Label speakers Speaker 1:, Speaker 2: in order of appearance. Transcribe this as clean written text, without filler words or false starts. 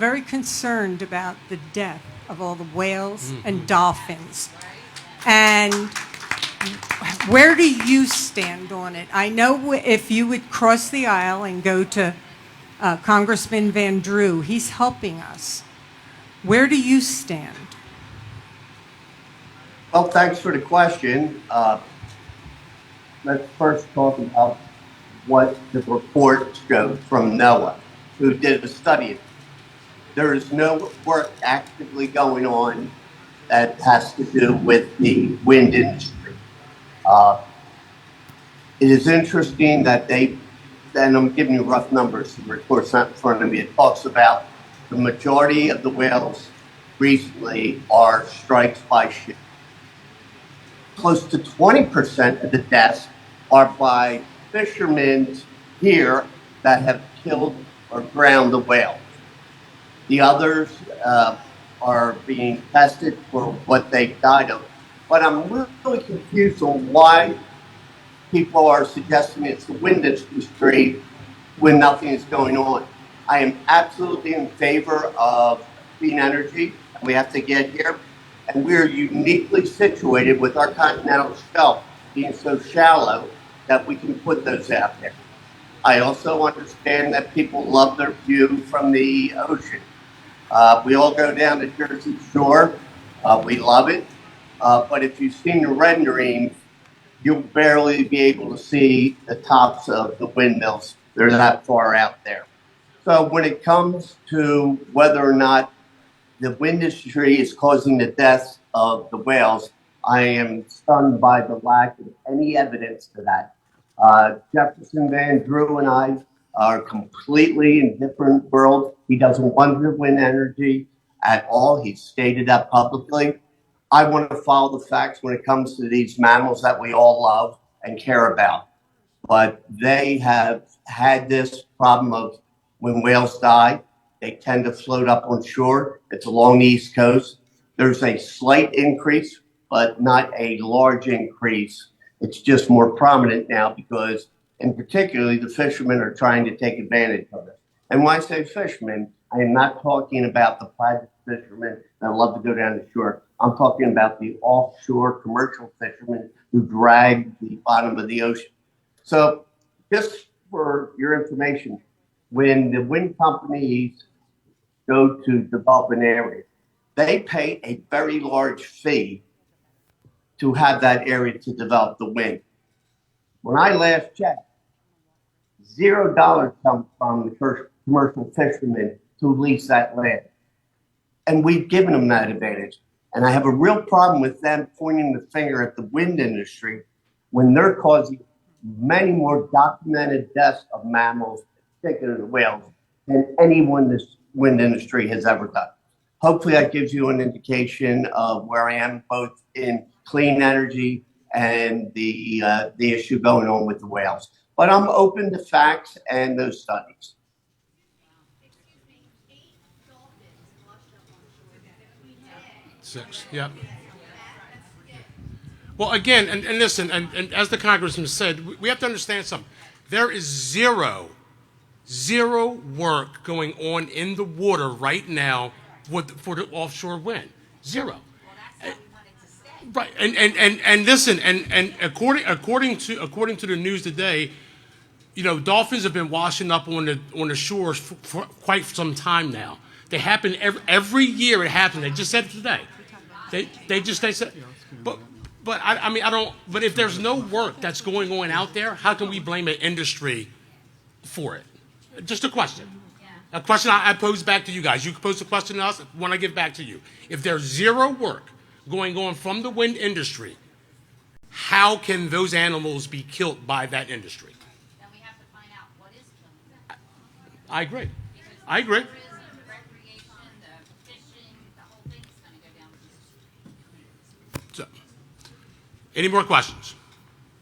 Speaker 1: very concerned about the death of all the whales and dolphins. And where do you stand on it? I know if you would cross the aisle and go to Congressman Van Drew, he's helping us. Where do you stand?
Speaker 2: Well, thanks for the question. Let's first talk about what the report showed from NOAA, who did a study. There is no work actively going on that has to do with the wind industry. It is interesting that and I'm giving you rough numbers, the report's not in front of me. It talks about the majority of the whales recently are strikes by ship. Close to 20% of the deaths are by fishermen here that have killed or drowned the whales. The others are being tested for what they died of. But I'm really confused on why people are suggesting it's the wind industry when nothing is going on. I am absolutely in favor of clean energy. We have to get here. And we're uniquely situated with our continental shelf being so shallow that we can put those out there. I also understand that people love their view from the ocean. We all go down to Jersey Shore. We love it. But if you've seen the renderings, you'll barely be able to see the tops of the windmills. They're that far out there. So when it comes to whether or not the wind industry is causing the deaths of the whales, I am stunned by the lack of any evidence to that. Jefferson Van Drew and I are completely in different worlds. He doesn't want the wind energy at all. He's stated that publicly. I want to follow the facts when it comes to these mammals that we all love and care about. But they have had this problem of when whales die, they tend to float up on shore. It's along the East Coast. There's a slight increase, but not a large increase. It's just more prominent now because, in particularly, the fishermen are trying to take advantage of it. And when I say fishermen, I am not talking about the private fishermen that love to go down the shore. I'm talking about the offshore commercial fishermen who drag the bottom of the ocean. So just for your information, when the wind companies go to develop an area, they pay a very large fee to have that area to develop the wind. When I last checked, $0 comes from the commercial fishermen to lease that land. And we've given them that advantage. And I have a real problem with them pointing the finger at the wind industry when they're causing many more documented deaths of mammals, particularly the whales, than anyone this wind industry has ever done. Hopefully that gives you an indication of where I am both in clean energy and the issue going on with the whales. But I'm open to facts and those studies.
Speaker 3: Six, yep. Well, again, and listen, and as the congressman said, we have to understand something. There is zero work going on in the water right now for the offshore wind. Zero. Right, and listen, and according to the news today, you know, dolphins have been washing up on the shores for quite some time now. They happen every year. It happens. They just said it today. They said, but I mean I don't. But if there's no work that's going on out there, how can we blame an industry for it? Just a question. A question I pose back to you guys. You pose a question to us when I give back to you. If there's zero work going on from the wind industry, how can those animals be killed by that industry?
Speaker 4: Then we have to find out what is killing them.
Speaker 3: I agree. I agree.
Speaker 4: The recreation, the fishing, the whole thing's going to go down.
Speaker 3: So, any more questions?